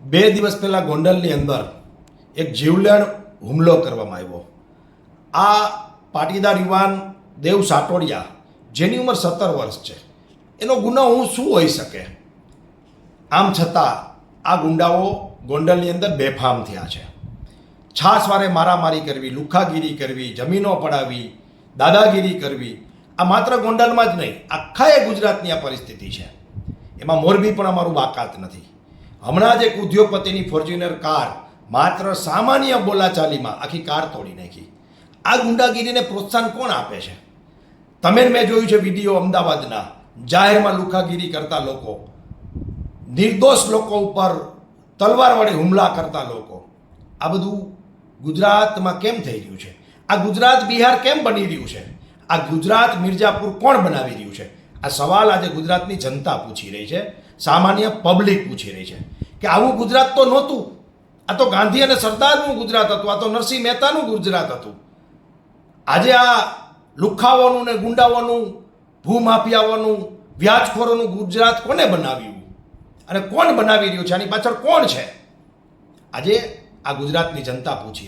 બે દિવસ પહેલાં ગોંડલની અંદર એક જીવલેણ હુમલો કરવામાં આવ્યો. આ પાટીદાર યુવાન દેવ સાટોડિયા, જેની ઉંમર 17 વર્ષ છે, એનો ગુનો શું હોઈ શકે? આમ છતાં આ ગુંડાઓ ગોંડલની અંદર બેફામ થયા છે. છાસવારે મારામારી કરવી, લુખ્ખાગીરી કરવી, જમીનો પડાવી, દાદાગીરી કરવી. આ માત્ર ગોંડલમાં જ નહીં, આખા ગુજરાતની આ પરિસ્થિતિ છે. એમાં મોરબી પણ અમારું બાકાત નથી. હમણાં જ એક ઉદ્યોગપતિની ફોર્ચ્યુનર કાર માત્ર સામાન્ય બોલાચાલીમાં આખી કાર તોડી નાખી. આ ગુંડાગીરીને પ્રોત્સાહન કોણ આપે છે? તમે મેં જોયું છે વિડીયો અમદાવાદના, જાહેરમાં લુખ્ખાગીરી કરતા લોકો, નિર્દોષ લોકો ઉપર તલવાર વડે હુમલા કરતા લોકો. આ બધું ગુજરાતમાં કેમ થઈ રહ્યું છે? આ ગુજરાત બિહાર કેમ બની રહ્યું છે? આ ગુજરાત મિર્જાપુર કોણ બનાવી રહ્યું છે? આ સવાલ આજે ગુજરાતની જનતા પૂછી રહી છે, સામાન્ય પબ્લિક પૂછી રહી છે કે આવું ગુજરાત તો નહોતું. આ તો ગાંધી અને સરદારનું ગુજરાત હતું, આ તો નરસિંહ મહેતાનું ગુજરાત હતું. આજે આ લુખ્ખાઓનું ને ગુંડાઓનું, ભૂમાફિયાઓનું, વ્યાજખોરોનું ગુજરાત કોને બનાવ્યું અને કોણ બનાવી રહ્યું છે? આની પાછળ કોણ છે? આજે આ ગુજરાતની જનતા પૂછી